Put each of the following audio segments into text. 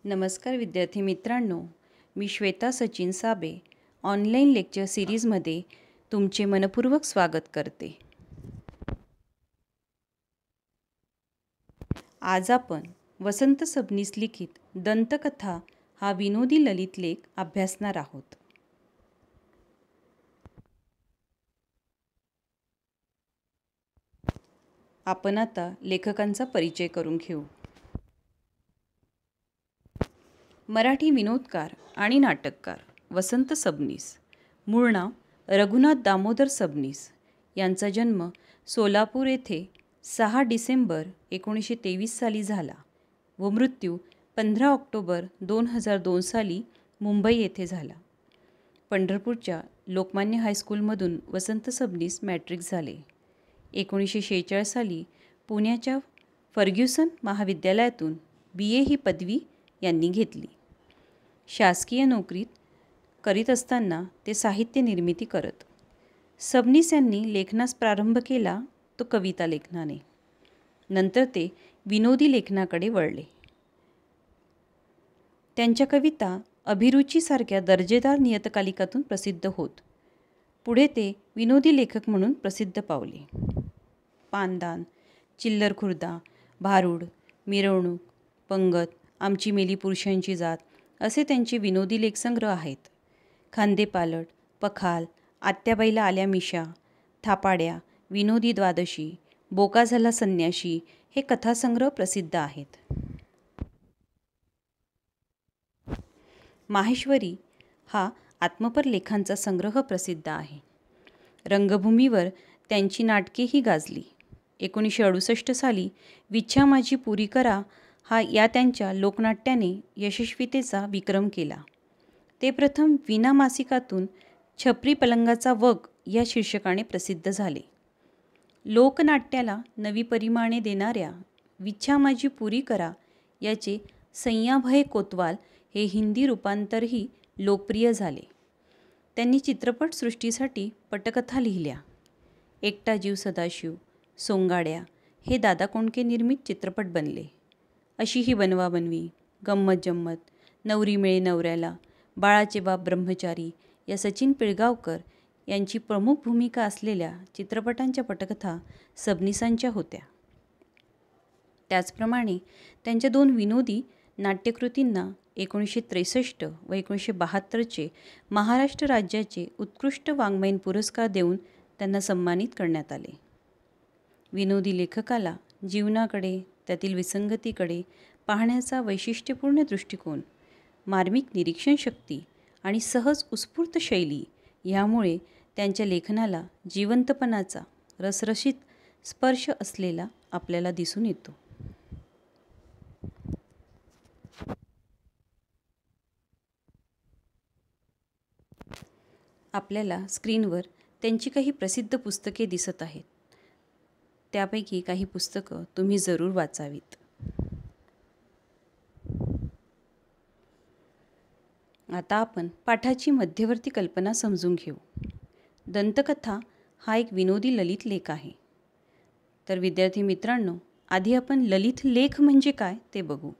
नमस्कार विद्यार्थी मित्रांनो, मी श्वेता सचिन साबे ऑनलाईन लेक्चर सिरीजमध्ये तुमचे मनपूर्वक स्वागत करते. आज आपण वसंत सबनीस लिखित दंतकथा हा विनोदी ललित लेख अभ्यासणार आहोत. आपण आता लेखकांचा परिचय करून घेऊ. मराठी विनोदकार आणि नाटककार वसंत सबनीस. मूळ नाव रघुनाथ दामोदर सबनीस. यांचा जन्म सोलापूर येथे 6 डिसेंबर 1923 साली झाला व मृत्यू 15 ऑक्टोबर 2002 साली मुंबई येथे झाला. पंढरपूरच्या लोकमान्य हायस्कूलमधून वसंत सबनीस मॅट्रिक झाले. 1946 साली पुण्याच्या फर्ग्युसन महाविद्यालयातून BA ही पदवी यांनी घेतली. शासकीय नोकरीत करीत असताना ते साहित्य निर्मिती करत. सबनीस यांनी लेखनास प्रारंभ केला तो कविता लेखनाने. नंतर ते विनोदी लेखनाकडे वळले. त्यांच्या कविता अभिरुचीसारख्या दर्जेदार नियतकालिकातून प्रसिद्ध होत. पुढे ते विनोदी लेखक म्हणून प्रसिद्ध पावले. पानदान, चिल्लर खुर्दा, भारूड, मिरवणूक, पंगत, आमची मेली पुरुषांची जात असे त्यांचे विनोदी लेखसंग्रह आहेत. खांदेपालट, पखाल, आत्याबाईला आल्या मिशा, थापाड्या, विनोदी द्वादशी, बोका झाला संन्याशी हे कथासंग्रह प्रसिद्ध आहेत. माहेश्वरी हा आत्मपर लेखांचा संग्रह प्रसिद्ध आहे. रंगभूमीवर त्यांची नाटकेही गाजली. 1968 साली विच्छा माझी पुरी करा या त्यांच्या लोकनाट्याने यशस्वीतेचा विक्रम केला. ते प्रथम वीणा मासिकातून छपरी पलंगाचा वग या शीर्षकाने प्रसिद्ध झाले. लोकनाट्याला नवी परिमाणे देणाऱ्या विच्छा माझी पुरी करा याचे सय्याभय कोतवाल हे हिंदी रूपांतरही लोकप्रिय झाले. त्यांनी चित्रपटसृष्टीसाठी पटकथा लिहिल्या. एकटा जीव सदाशिव, सोंगाड्या हे दादा कोंडके निर्मित चित्रपट बनले. अशी ही बनवाबनवी, गंमत जम्मत, नवरी मिळे नवऱ्याला, बाळाचे बाप ब्रह्मचारी या सचिन पिळगावकर यांची प्रमुख भूमिका असलेल्या चित्रपटांच्या पटकथा सबनीसांच्या होत्या. त्याचप्रमाणे त्यांच्या 2 विनोदी नाट्यकृतींना 1963 व 1972 महाराष्ट्र राज्याचे उत्कृष्ट वाङ्मयीन पुरस्कार देऊन त्यांना सन्मानित करण्यात आले. विनोदी लेखकाला जीवनाकडे, त्यातील विसंगतीकडे पाहण्याचा वैशिष्ट्यपूर्ण दृष्टिकोन, मार्मिक निरीक्षणशक्ती आणि सहज उत्स्फूर्त शैली यामुळे त्यांच्या लेखनाला जिवंतपणाचा रसरशीत स्पर्श असलेला आपल्याला दिसून येतो. आपल्याला स्क्रीनवर त्यांची काही प्रसिद्ध पुस्तके दिसत आहेत. त्यापैकी काही पुस्तकं तुम्ही जरूर वाचावीत. आता आपण पाठाची मध्यवर्ती कल्पना समजून घेऊ. दंतकथा हा एक विनोदी ललित लेख आहे. तर विद्यार्थी मित्रांनो, आधी आपण ललित लेख म्हणजे काय ते बघू.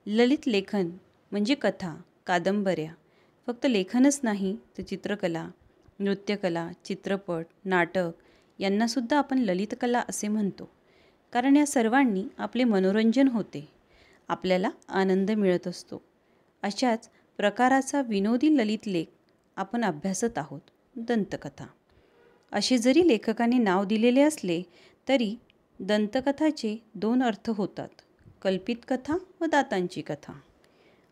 ललित लेखन म्हणजे कथा, कादंबऱ्या, फक्त लेखनच नाही तर चित्रकला, नृत्यकला, चित्रपट, नाटक यांनासुद्धा आपण ललितकला असे म्हणतो. कारण या सर्वांनी आपले मनोरंजन होते, आपल्याला आनंद मिळत असतो. अशाच प्रकाराचा विनोदी ललित लेख आपण अभ्यासत आहोत, दंतकथा. असे जरी लेखकाने नाव दिलेले असले तरी दंतकथाचे 2 अर्थ होतात, कल्पित कथा व दातांची कथा.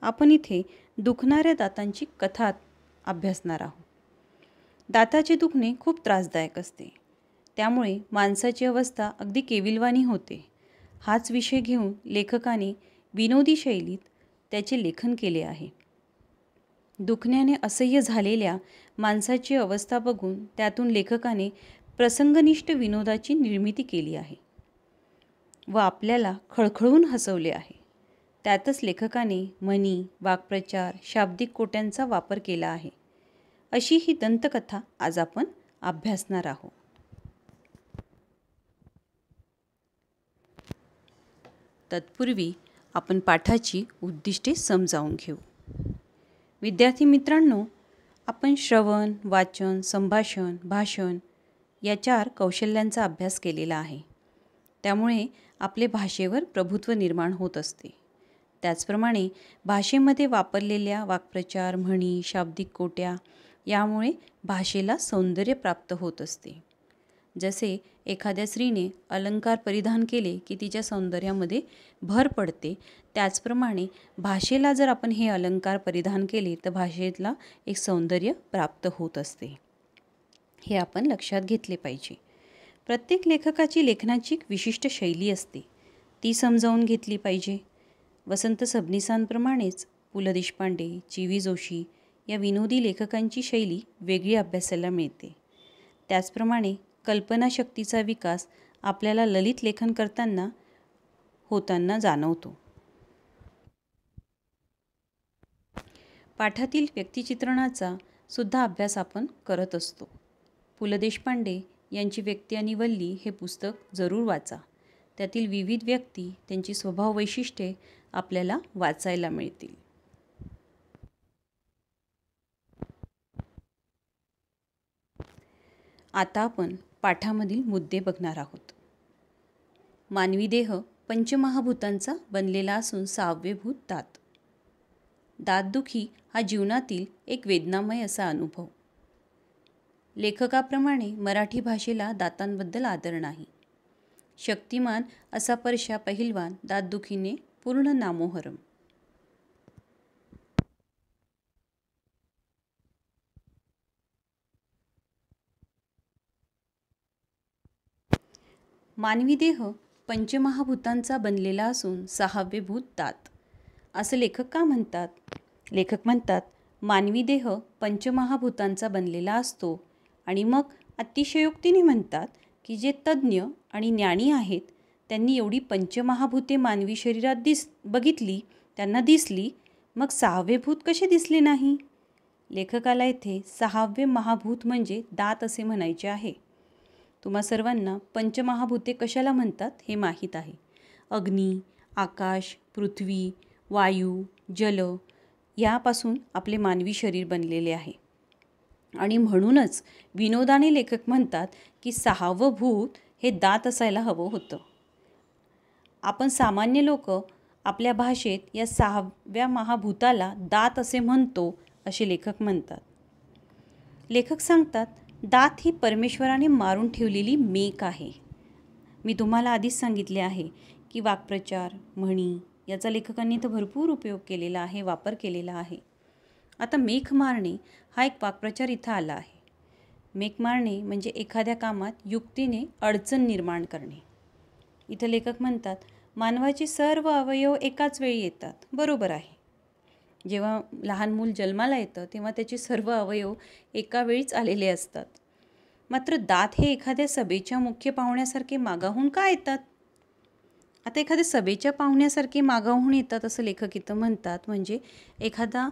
आपण इथे दुखणाऱ्या दातांची कथा अभ्यासणार आहोत. दाताचे दुखणे खूप त्रासदायक असते, त्यामुळे माणसाची अवस्था अगदी केविलवाणी होते. हाच विषय घेऊन लेखकाने विनोदी शैलीत त्याचे लेखन केले आहे. दुखण्याने असह्य झालेल्या माणसाची अवस्था बघून त्यातून लेखकाने प्रसंगनिष्ठ विनोदाची निर्मिती केली आहे व आपल्याला खळखळून हसवले आहे. त्यातच लेखकाने म्हणी, वाक्प्रचार, शाब्दिक कोट्यांचा वापर केला आहे. अशी ही दंतकथा आज आपण अभ्यासणार आहोत. तत्पूर्वी आपण पाठाची उद्दिष्टे समजावून घेऊ. विद्यार्थी मित्रांनो, आपण श्रवण, वाचन, संभाषण, भाषण या 4 कौशल्यांचा अभ्यास केलेला आहे. त्यामुळे आपले भाषेवर प्रभुत्व निर्माण होत असते. त्याचप्रमाणे भाषेमध्ये वापरलेल्या वाक्प्रचार, म्हणी, शाब्दिक कोट्या यामुळे भाषेला सौंदर्य प्राप्त होत असते. जसे एखाद्या स्त्रीने अलंकार परिधान केले की तिच्या सौंदर्यामध्ये भर पडते, त्याचप्रमाणे भाषेला जर आपण हे अलंकार परिधान केले तर भाषेला एक सौंदर्य प्राप्त होत असते. हे आपण लक्षात घेतले पाहिजे. प्रत्येक लेखकाची लेखनाची विशिष्ट शैली असते, ती समजावून घेतली पाहिजे. वसंत सबनीसांप्रमाणेच पु ल देशपांडे, चि वी जोशी या विनोदी लेखकांची शैली वेगळी अभ्यासाला मिळते. त्याचप्रमाणे कल्पनाशक्तीचा विकास आपल्याला ललित लेखन करताना होताना जाणवतो. पाठातील व्यक्तिचित्रणाचा सुद्धा अभ्यास आपण करत असतो. पु ल देशपांडे यांची व्यक्ती आणि वल्ली हे पुस्तक जरूर वाचा. त्यातील विविध व्यक्ती, त्यांची स्वभाव वैशिष्ट्ये आपल्याला वाचायला मिळतील. आता आपण पाठामधील मुद्दे बघणार आहोत. मानवी देह पंचमहाभूतांचा बनलेला असून 6वे भूत दात. दातदुखी हा जीवनातील एक वेदनामय असा अनुभव. लेखकाप्रमाणे मराठी भाषेला दातांबद्दल आदर नाही. शक्तिमान असा परशा पहिलवान दातदुखीने पूर्ण नामोहरम. मानवी देह पंचमहाभूतांचा बनलेला असून 6वे भूत दात. असं लेखक का म्हणतात? लेखक म्हणतात, मानवी देह पंचमहाभूतांचा बनलेला असतो आणि मग अतिशयोक्तीने म्हणतात की जे तज्ज्ञ आणि ज्ञानी आहेत त्यांनी एवढी पंचमहाभूते मानवी शरीरात बघितली, त्यांना दिसली, मग 6वे भूत कसे दिसले नाही? लेखकाला इथे 6वे महाभूत म्हणजे दात असे म्हणायचे आहे. तुम्हा सर्वांना पंचमहाभूते कशाला म्हणतात हे माहीत आहे. अग्नी, आकाश, पृथ्वी, वायू, जल यापासून आपले मानवी शरीर बनलेले आहे. आणि म्हणूनच विनोदाने लेखक म्हणतात की 6वं भूत हे दात असायला हवं होतं. आपण सामान्य लोक आपल्या भाषेत या 6व्या महाभूताला दात असे म्हणतो, असे लेखक म्हणतात. लेखक सांगतात, दात ही परमेश्वराने मारून ठेवलेली मेख आहे. मी तुम्हाला आधीच सांगितले आहे की वाक्प्रचार, म्हणी याचा लेखकांनी तर भरपूर उपयोग केलेला आहे, वापर केलेला आहे. आता मेख मारणे हा एक वाक्प्रचार इथं आला आहे. मेख मारणे म्हणजे एखाद्या कामात युक्तीने अडचण निर्माण करणे. इथं लेखक म्हणतात, मानवाचे सर्व अवयव एकाच वेळी येतात. बरोबर आहे. जेव्हा लहान मूल जन्माला येतं तेव्हा त्याचे सर्व अवयव एका वेळीच आलेले असतात. मात्र दात हे एखाद्या सभेच्या मुख्य पाहुण्यासारखे मागाहून का येतात? आता एखाद्या सभेच्या पाहुण्यासारखे मागाहून येतात असं लेखक इथं म्हणतात, म्हणजे एखादा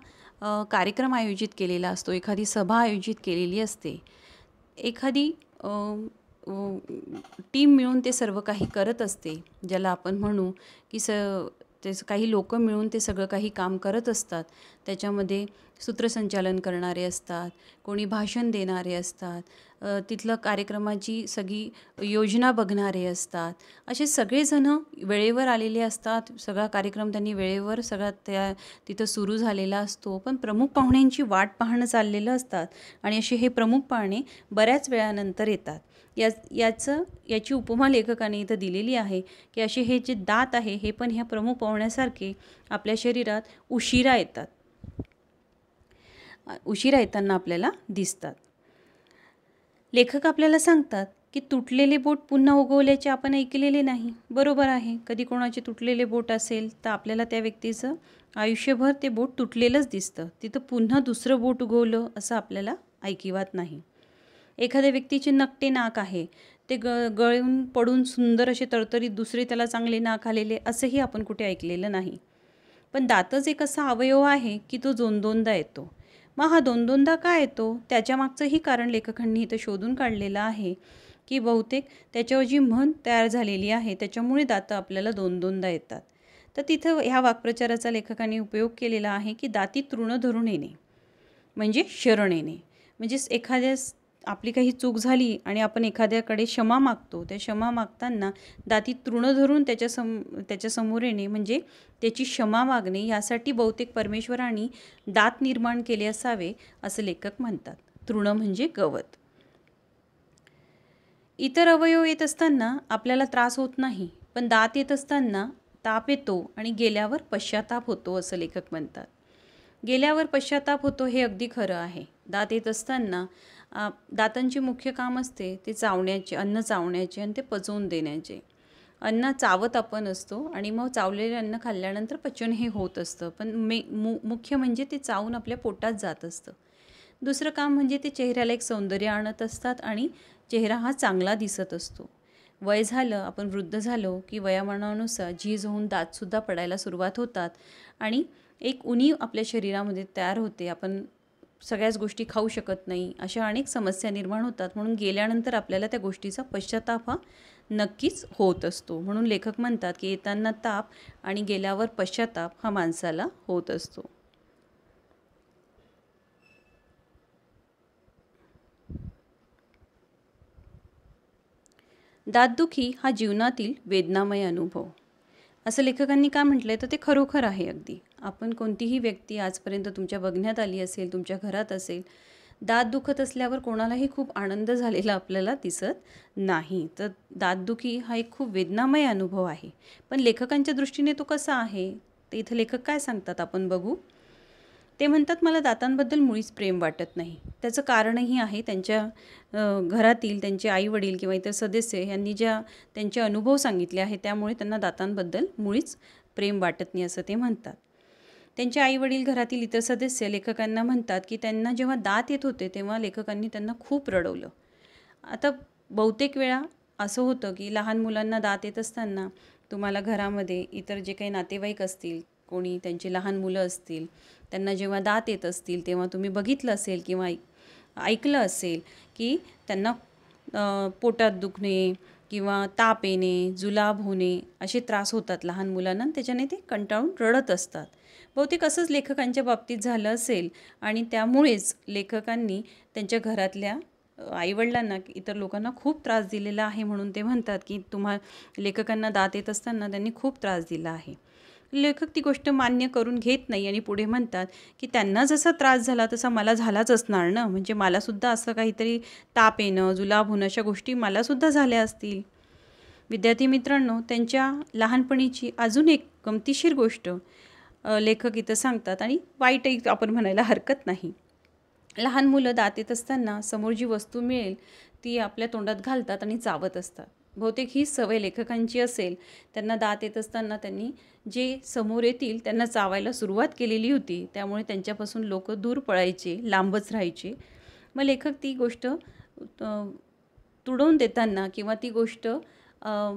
कार्यक्रम आयोजित केलेला असतो, एखादी सभा आयोजित केलेली असते, एखादी टीम मिळून ते सर्व काही करत असते, ज्याला आपण म्हणू की ते काही लोक मिळून ते सगळं काही काम करत असतात. त्याच्यामध्ये सूत्रसंचालन करणारे असतात, कोणी भाषण देणारे असतात, तिथलं कार्यक्रमाची सगळी योजना बघणारे असतात. असे सगळेजणं वेळेवर आलेले असतात. सगळा कार्यक्रम त्यांनी वेळेवर सगळा तिथं सुरू झालेला असतो. पण प्रमुख पाहुण्यांची वाट पाहणं चाललेलं असतात आणि असे हे प्रमुख पाहुणे बऱ्याच वेळानंतर येतात. याची उपमा लेखकाने इथं दिलेली आहे की असे हे जे दात आहे हे पण ह्या प्रमुख पाहुण्यासारखे आपल्या शरीरात उशिरा येतात, उशिरा येताना आपल्याला दिसतात. लेखक आपल्याला सांगतात की तुटलेले बोट पुन्हा उगवल्याचे आपण ऐकलेले नाही. बरोबर आहे. कधी कोणाचे तुटलेले बोट असेल तर आपल्याला त्या व्यक्तीचं आयुष्यभर ते बोट तुटलेलंच दिसतं. तिथं पुन्हा दुसरं बोट उगवलं असं आपल्याला ऐकिवात नाही. एखाद्या व्यक्तीचे नकटे नाक आहे, ते गळून पडून सुंदर असे तरतरीत दुसरे त्याला चांगले नाक आलेले असंही आपण कुठे ऐकलेलं नाही. पण दातच एक असा अवयव आहे की तो दोनदा येतो. मग हा दोनदा का येतो? त्याच्या मागचंही कारण लेखकांनी इथं शोधून काढलेलं आहे की बहुतेक त्याच्यावर जी म्हण तयार झालेली आहे त्याच्यामुळे दातं आपल्याला दोनदा येतात. तर तिथं ह्या वाक्प्रचाराचा लेखकांनी उपयोग केलेला आहे की दाती तृण धरून येणे म्हणजे शरण येणे. म्हणजेच आपली काही चूक झाली आणि आपण एखाद्याकडे क्षमा मागतो, त्या क्षमा मागताना दाती तृण धरून त्याच्यासमोर येणे म्हणजे त्याची क्षमा मागणे. यासाठी बहुतेक परमेश्वराने दात निर्माण केले असावे असं लेखक म्हणतात. तृण म्हणजे गवत. इतर अवयव येत असताना आपल्याला त्रास होत नाही, पण दात येत असताना ताप येतो आणि गेल्यावर पश्चाताप होतो असं लेखक म्हणतात. गेल्यावर पश्चाताप होतो हे अगदी खरं आहे. दात येत असताना दातांचे मुख्य काम असते ते चावण्याचे, अन्न चावण्याचे आणि ते पचवून देण्याचे. अन्न चावत आपण असतो आणि मग चावलेले अन्न खाल्ल्यानंतर पचन हे होत असतं, पण मुख्य म्हणजे ते चावून आपल्या पोटात जात असतं. दुसरं काम म्हणजे ते चेहऱ्याला एक सौंदर्य आणत असतात आणि चेहरा हा चांगला दिसत असतो. वय झालं, आपण वृद्ध झालो की वयामानानुसार झीज होऊन दातसुद्धा पडायला सुरुवात होतात आणि एक उणीव आपल्या शरीरामध्ये तयार होते. आपण सगळ्याच गोष्टी खाऊ शकत नाही, अशा अनेक समस्या निर्माण होतात. म्हणून गेल्यानंतर आपल्याला त्या गोष्टीचा पश्चाताप हा नक्कीच होत असतो. म्हणून लेखक म्हणतात की येताना ताप आणि गेल्यावर पश्चाताप हा माणसाला होत असतो. दातदुखी हा जीवनातील वेदनामय अनुभव असं लेखकांनी का म्हटलंय, तर ते खरोखर आहे अगदी. आपण कोणतीही व्यक्ती आजपर्यंत तुमच्या बघण्यात आली असेल, तुमच्या घरात असेल, दात दुखत असल्यावर कोणालाही खूप आनंद झालेला आपल्याला दिसत नाही. तर दातदुखी हा एक खूप वेदनामय अनुभव आहे. पण लेखकांच्या दृष्टीने तो कसा आहे, ते इथं लेखक काय सांगतात आपण बघू. ते म्हणतात, मला दातांबद्दल मुळीच प्रेम वाटत नाही. त्याचं कारणही आहे त्यांच्या घरातील त्यांचे आईवडील किंवा इतर सदस्य यांनी त्यांचे अनुभव सांगितले आहे, त्यामुळे त्यांना दातांबद्दल मुळीच प्रेम वाटत नाही असं ते म्हणतात. त्यांचे आईवडील, घरातील इतर सदस्य लेखकांना म्हणतात की त्यांना जेव्हा दात येत होते तेव्हा लेखकांनी त्यांना खूप रडवलं. आता बहुतेक वेळा असं होतं की लहान मुलांना दात येत असताना तुम्हाला घरामध्ये इतर जे काही नातेवाईक असतील, कोणी त्यांची लहान मुलं असतील, त्यांना जेव्हा दात येत असतील तेव्हा तुम्ही बघितलं असेल किंवा ऐकलं असेल की त्यांना पोटात दुखणे किंवा ताप येणे, जुलाब होणे असे त्रास होतात लहान मुलांना. त्याच्याने ते कंटाळून रडत असतात. बहुतेक असंच लेखकांच्या बाबतीत झालं असेल आणि त्यामुळेच लेखकांनी त्यांच्या घरातल्या आईवडिलांना, इतर लोकांना खूप त्रास दिलेला आहे. म्हणून ते म्हणतात की लेखकांना दात येत असताना त्यांनी खूप त्रास दिला आहे. लेखक ती गोष्ट मान्य करून घेत नाही आणि पुढे म्हणतात की त्यांना जसा त्रास झाला तसा मला झालाच असणार ना, म्हणजे मलासुद्धा असं काहीतरी ताप येणं, जुलाब होणं अशा गोष्टी मलासुद्धा झाल्या असतील. विद्यार्थी मित्रांनो, त्यांच्या लहानपणीची अजून एक गमतीशीर गोष्ट लेखक इथं सांगतात आणि वाईटही आपण म्हणायला हरकत नाही. लहान मुलं दात येत असताना समोर जी वस्तू मिळेल ती आपल्या तोंडात घालतात आणि चावत असतात. बहुतेक ही सवय लेखकांची असेल. त्यांना दात येत असताना त्यांनी जे समोर येतील त्यांना चावायला सुरुवात केलेली होती, त्यामुळे त्यांच्यापासून लोक दूर पळायचे, लांबच राहायचे. मग लेखक ती गोष्ट तुडवून देताना किंवा ती गोष्ट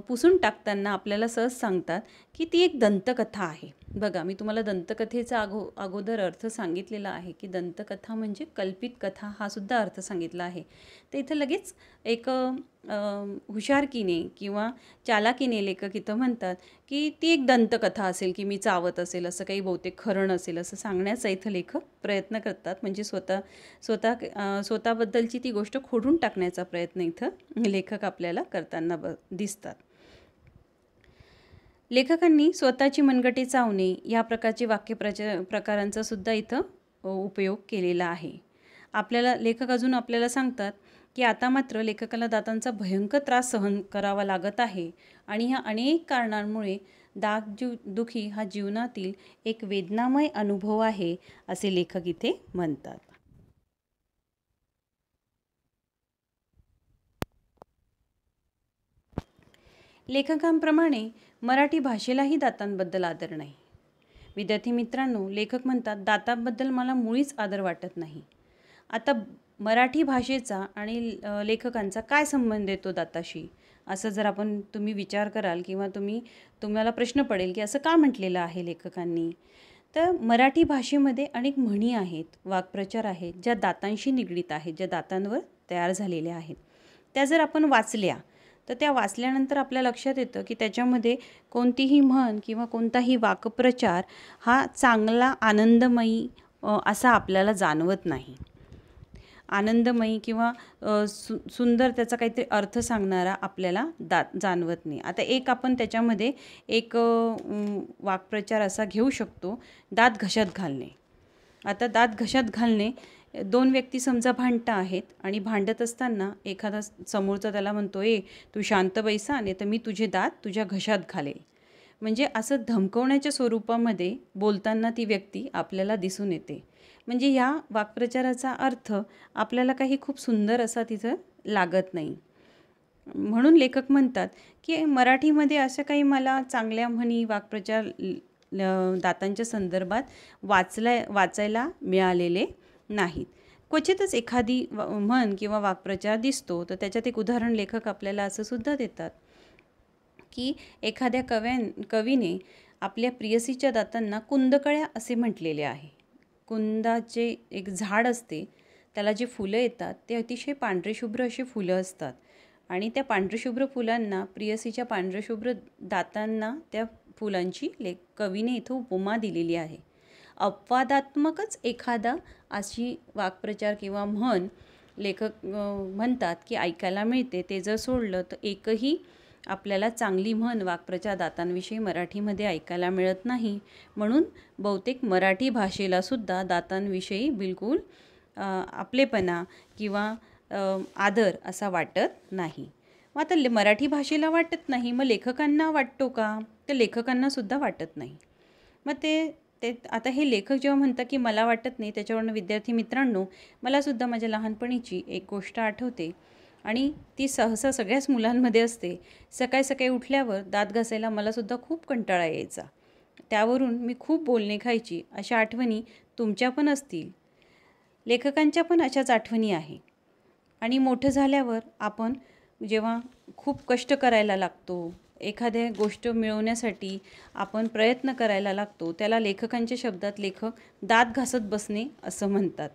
पुसून टाकताना आपल्याला सहज सांगतात की ती एक दंतकथा आहे. बघा, मी तुम्हाला दंतकथेचा अगोदर अर्थ सांगितलेला आहे की दंतकथा म्हणजे कल्पित कथा हा सुद्धा अर्थ सांगितला आहे. तर इथं लगेच एक हुशारकीने किंवा चालाकीने लेखक इथं म्हणतात की ती एक दंतकथा असेल की मी चावत असेल, असं काही बहुतेक खरं नसेल असं सांगण्याचा इथं लेखक प्रयत्न करतात. म्हणजे स्वतःबद्दलची ती गोष्ट खोडून टाकण्याचा प्रयत्न इथं लेखक आपल्याला करताना दिसतात. लेखकांनी स्वतःची मनगटे चावणे या प्रकारचे प्रकारांचा सुद्धा इथं उपयोग केलेला आहे. लेखक अजून आपल्याला सांगतात की आता मात्र लेखकाला दातांचा भयंकर त्रास सहन करावा लागत आहे आणि ह्या अनेक कारणांमुळे दातदुखी हा जीवनातील एक वेदनामय अनुभव आहे असे लेखक इथे म्हणतात. लेखकांप्रमाणे मराठी भाषेलाही दातांबद्दल आदर नाही. विद्यार्थी मित्रांनो, लेखक म्हणतात दातांबद्दल मला मुळीच आदर वाटत नाही. आता मराठी भाषेचा आणि लेखकांचा काय संबंध येतो दाताशी, असं जर तुम्ही विचार कराल किंवा तुम्हाला प्रश्न पडेल की असं का म्हटलेलं आहे लेखकांनी. तर मराठी भाषेमध्ये अनेक म्हणी आहेत, वाक्प्रचार आहेत ज्या दातांशी निगडीत आहेत, ज्या दातांवर तयार झालेल्या आहेत. त्या जर आपण वाचल्या तर त्या वाचल्यानंतर आपल्या लक्षात येतं की त्याच्यामध्ये कोणतीही म्हण किंवा कोणताही वाक्प्रचार हा चांगला आनंदमयी असा आपल्याला जाणवत नाही. आनंदमयी किंवा सुंदर त्याचा काहीतरी अर्थ सांगणारा आपल्याला जाणवत नाही. आता आपण त्याच्यामध्ये एक वाक्प्रचार असा घेऊ शकतो, दात घशात घालणे. आता दात घशात घालणे, दोन व्यक्ती समजा भांडता आहेत आणि भांडत असताना एखादा समोरचा त्याला म्हणतो, तू शांत बैसा, नाही तर मी तुझे दात तुझ्या घशात घालेल. म्हणजे असं धमकवण्याच्या स्वरूपामध्ये बोलताना ती व्यक्ती आपल्याला दिसून येते. म्हणजे या वाक्प्रचाराचा अर्थ आपल्याला काही खूप सुंदर असा तिथं लागत नाही. म्हणून लेखक म्हणतात की मराठीमध्ये असं काही मला चांगल्या म्हणी वाक्प्रचार दातांच्या संदर्भात वाचायला मिळालेले नाहीत. क्वचितच एखादी म्हण किंवा वाक्प्रचार दिसतो, तर त्याच्यात एक उदाहरण लेखक आपल्याला असं सुद्धा देतात की एखाद्या कवीने आपल्या प्रियसीच्या दातांना कुंदकळ्या असे म्हटलेले आहे. कुंदाचे एक झाड असते, त्याला जे फुलं येतात ते अतिशय पांढरेशुभ्र अशी फुलं असतात आणि त्या पांढरेशुभ्र फुलांना प्रियसीच्या पांढरेशुभ्र दातांना त्या फुलांची कवीने इथं उपमा दिलेली आहे. अपवादात्मकच एखादा अशी वाक्प्रचार किंवा म्हण लेखक म्हणतात की ऐकायला मिळते. ते जर सोडलं तर एकही आपल्याला चांगली म्हण वाक्प्रचार दातांविषयी मराठीमध्ये ऐकायला मिळत नाही. म्हणून बहुतेक मराठी भाषेला सुद्धा दातांविषयी बिलकुल आपलेपणा किंवा आदर असा वाटत नाही. मग आता मराठी भाषेला वाटत नाही, मग लेखकांना वाटतो का? तर लेखकांना सुद्धा वाटत नाही. मग ते आता हे लेखक जेव्हा म्हणतात की मला वाटत नाही, त्याच्यावरनं विद्यार्थी मित्रांनो, मला सुद्धा माझ्या लहानपणीची एक गोष्ट आठवते आणि ती सहसा सगळ्याच मुलांमध्ये असते. सकाळी सकाळी उठल्यावर दात घासायला मलासुद्धा खूप कंटाळा यायचा. त्यावरून मी खूप बोलणे खायची. अशा आठवणी तुमच्या पण असतील, लेखकांच्या पण अशाच आठवणी आहे. आणि मोठं झाल्यावर आपण जेव्हा खूप कष्ट करायला लागतो, एखाद्या गोष्ट मिळवण्यासाठी आपण प्रयत्न करायला लागतो, त्याला लेखकांच्या शब्दात लेखक दात घासत बसणे असं म्हणतात.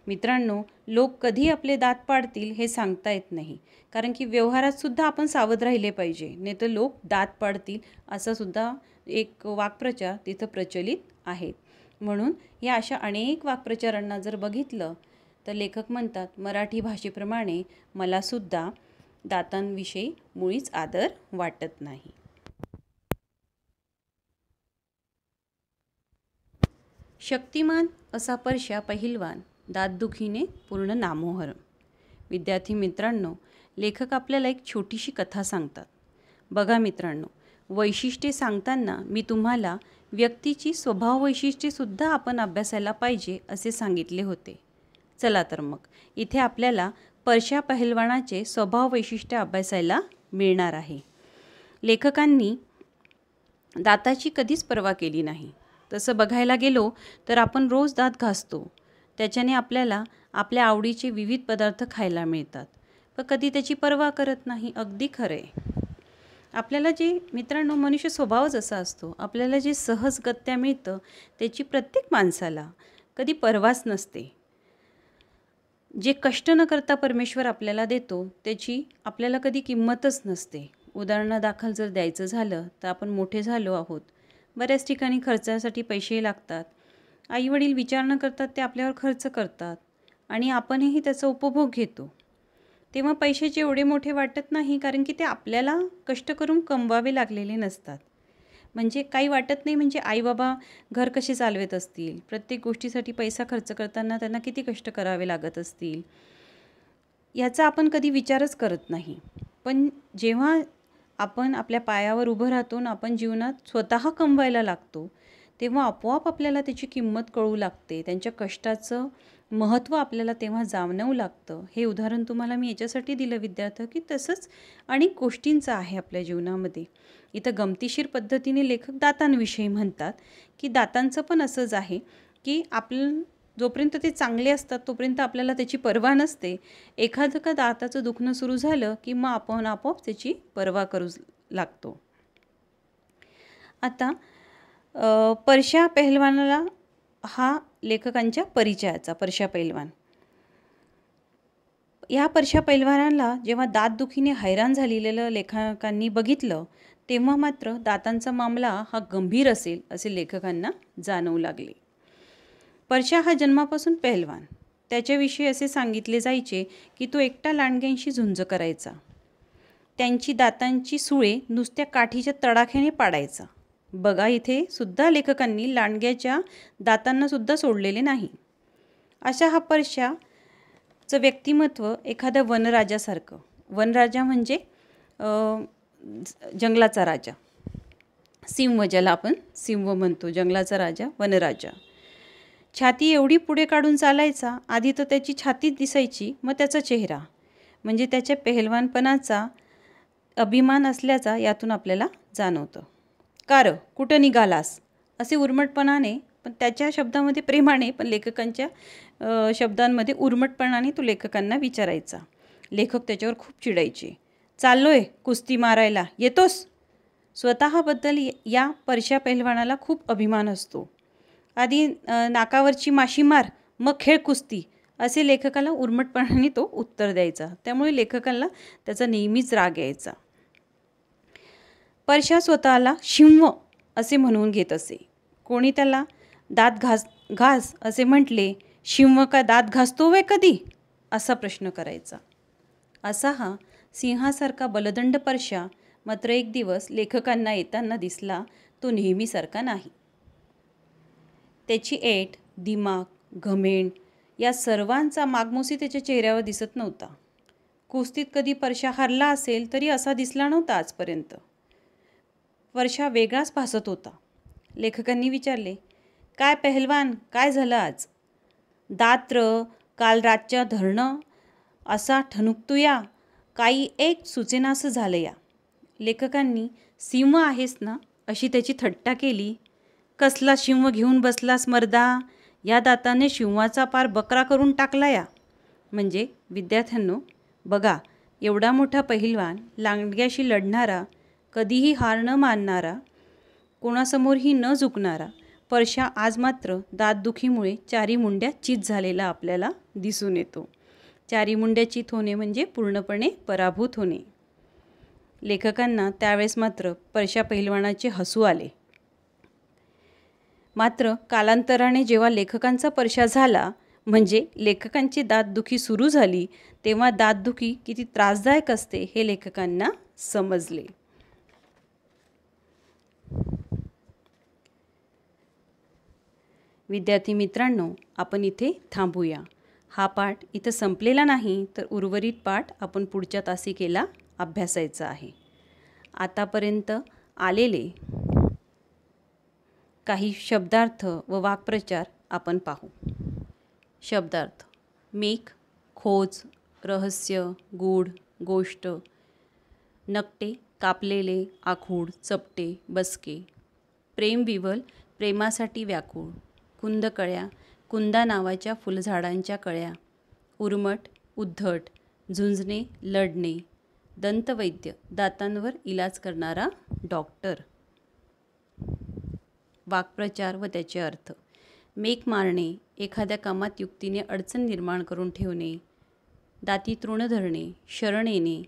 मित्रांनो, लोक कधी आपले दात पाडतील हे सांगता येत नाही, कारण की व्यवहारात सुद्धा आपण सावध राहिले पाहिजे, नाही तर लोक दात पाडतील असा सुद्धा एक वाक्प्रचार तिथं प्रचलित आहेत. म्हणून या अशा अनेक वाक्प्रचारांना जर बघितलं तर लेखक म्हणतात मराठी भाषेप्रमाणे मला सुद्धा दातांविषयी मुळीच आदर वाटत नाही. शक्तिमान असा परशा पहिलवान, दातदुखीने पूर्ण नामोहर. विद्यार्थी मित्रांनो, लेखक आपल्याला एक छोटीशी कथा सांगतात. बघा मित्रांनो, वैशिष्ट्ये सांगताना मी तुम्हाला व्यक्तीची स्वभाव वैशिष्ट्येसुद्धा आपण अभ्यासायला पाहिजे असे सांगितले होते. चला तर मग इथे आपल्याला परशा पहिलवानाचे स्वभाव वैशिष्ट्य अभ्यासायला मिळणार आहे. लेखकांनी दाताची कधीच पर्वा केली नाही. तसं बघायला गेलो तर आपण रोज दात घासतो, त्याच्याने आपल्याला आपल्या आवडीचे विविध पदार्थ खायला मिळतात, पण कधी त्याची पर्वा करत नाही. अगदी खरं आहे. आपल्याला जे मित्रांनो, मनुष्य स्वभावच असा असतो, आपल्याला जे सहजगत्या मिळतं त्याची प्रत्येक माणसाला कधी पर्वाच नसते. जे कष्ट न करता परमेश्वर आपल्याला देतो त्याची आपल्याला कधी किंमतच नसते. उदाहरणादाखल जर द्यायचं झालं तर आपण मोठे झालो आहोत, बऱ्याच ठिकाणी खर्चासाठी पैसे लागतात. आईवडील विचार न करतात ते आपल्यावर खर्च करतात आणि आपणही त्याचा उपभोग घेतो. तेव्हा पैशाचे एवढे मोठे वाटत नाही, कारण की ते आपल्याला कष्ट करून कमवावे लागलेले नसतात. म्हणजे काही वाटत नाही, म्हणजे आईबाबा घर कसे चालवत असतील, प्रत्येक गोष्टीसाठी पैसा खर्च करताना त्यांना किती कष्ट करावे लागत असतील, याचा आपण कधी विचारच करत नाही. पण जेव्हा आपण आपल्या पायावर उभं राहतो, आपण जीवनात स्वतः कमवायला लागतो, तेव्हा आपोआप आपल्याला त्याची किंमत कळू लागते, त्यांच्या कष्टाचं महत्त्व आपल्याला तेव्हा जाणवू लागतं. हे उदाहरण तुम्हाला मी याच्यासाठी दिलं विद्यार्थी, की तसंच अनेक गोष्टींचं आहे आपल्या जीवनामध्ये. इथं गमतीशीर पद्धतीने लेखक दातांविषयी म्हणतात की दातांचं पण असंच आहे की जोपर्यंत ते चांगले असतात तोपर्यंत आपल्याला त्याची पर्वा नसते. एखादं का दाताचं दुखणं सुरू झालं की मग आपण आपोआप त्याची पर्वा करू लागतो. आता परशा पहिलवानाला हा लेखकांच्या परिचयाचा परशा पहिलवान. ह्या परशा पैलवानाला जेव्हा दातदुखीने हैराण झालेलं लेखकांनी बघितलं तेव्हा मात्र दातांचा मामला हा गंभीर असेल असे लेखकांना जाणवू लागले. परशा हा जन्मापासून पैलवान. त्याच्याविषयी असे सांगितले जायचे की तो एकटा लांडग्यांशी झुंज करायचा. त्यांची दातांची सुळे नुसत्या काठीच्या तडाख्याने पाडायचा. बघा, इथे सुद्धा लेखकांनी लांडग्याच्या दातांना सुद्धा सोडलेले नाही. अशा हा परशाचं व्यक्तिमत्व एखाद्या वनराजासारखं. वनराजा म्हणजे जंगलाचा राजा, सिंह, ज्याला आपण सिंह म्हणतो, जंगलाचा राजा, वनराजा. छाती एवढी पुढे काढून चालायचा. आधी तर त्याची छातीच दिसायची, मग त्याचा चेहरा. म्हणजे त्याच्या पेहलवानपणाचा अभिमान असल्याचा यातून आपल्याला जाणवतं. कार कुठं निघालास असे उर्मटपणाने, पण त्याच्या शब्दामध्ये प्रेमाने, पण लेखकांच्या शब्दांमध्ये उर्मटपणाने तो लेखकांना विचारायचा. लेखक त्याच्यावर खूप चिडायचे. चाललोय कुस्ती मारायला, येतोस? स्वतःबद्दल या परशा पैलवानाला खूप अभिमान असतो. आधी नाकावरची माशी मार, मग खेळ कुस्ती, असे लेखकाला उर्मटपणाने तो उत्तर द्यायचा. त्यामुळे लेखकाला त्याचा नेहमीच राग यायचा. परशा स्वतःला शिंव असे म्हणून घेत असे. कोणी त्याला दात घास असे म्हटले, शिंव का दात घासतो वे कधी, असा प्रश्न करायचा. असा हा सिंहासारखा बलदंड परशा मात्र एक दिवस लेखकांना येताना दिसला तो नेहमीसारखा नाही. त्याची ऐट, दिमाग, घमेंड या सर्वांचा मागमोसी त्याच्या चेहऱ्यावर दिसत नव्हता. कुस्तीत कधी परशा हरला असेल तरी असा दिसला नव्हता आजपर्यंत. परशा वेगळाच भासत होता. लेखकांनी विचारले, काय पेहलवान, काय झालं आज? दात्र काल रातच्या धरणं असा ठणुकतुया, काही एक सुचेनासं झालं या. लेखकांनी सिंह आहेस ना अशी त्याची थट्टा केली. कसला शिंव घेऊन बसलास मर्दा, या दाताने शिंवाचा पार बकरा करून टाकला या. म्हणजे विद्यार्थ्यांनो, बघा, एवढा मोठा पहिलवान, लांडग्याशी लढणारा, कधीही हार न मानणारा, कोणासमोरही न झुकणारा परशा आज मात्र दातदुखीमुळे चारी मुंड्या चित झालेला आपल्याला दिसून येतो. चारी मुंड्या चित होणे म्हणजे पूर्णपणे पराभूत होणे. लेखकांना त्यावेळेस मात्र परशा पहिलवानाचे हसू आले. मात्र कालांतराने जेव्हा लेखकांचा परशा झाला, म्हणजे लेखकांची दातदुखी सुरू झाली, तेव्हा दातदुखी किती त्रासदायक असते हे लेखकांना समजले. विद्यार्थी मित्रांनो, आपण इथे थांबूया. हा पाठ इथं संपलेला नाही, तर उर्वरित पाठ आपण पुढच्या तासिकेला अभ्यासायचा आहे. आतापर्यंत आलेले काही शब्दार्थ व वाक्प्रचार आपण पाहू. शब्दार्थ: मेख, खोज, रहस्य, गूढ, गोष्ट. नकटे, कापलेले, आखूड, चपटे, बसके. प्रेमविवल, प्रेमासाठी व्याकुळ. कुंदकळ्या, कुंदा नावाच्या फुलझाडांच्या कळ्या. उर्मट, उद्धट, झुंजणे, लढणे. दंतवैद्य, दातांवर इलाज करणारा डॉक्टर. वाक्प्रचार व त्याचे अर्थ: मेक मारणे, एखाद्या कामात युक्तीने अडचण निर्माण करून ठेवणे. दाती तृण धरणे, शरण येणे.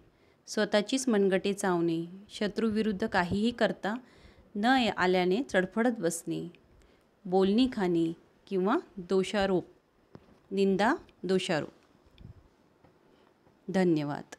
स्वतःचीच मनगटे चावणे. शत्रूविरुद्ध काहीही करता न आल्याने चडफडत बसणे. बोलणी खाणे किंवा दोषारोप, निंदा, दोषारोप. धन्यवाद.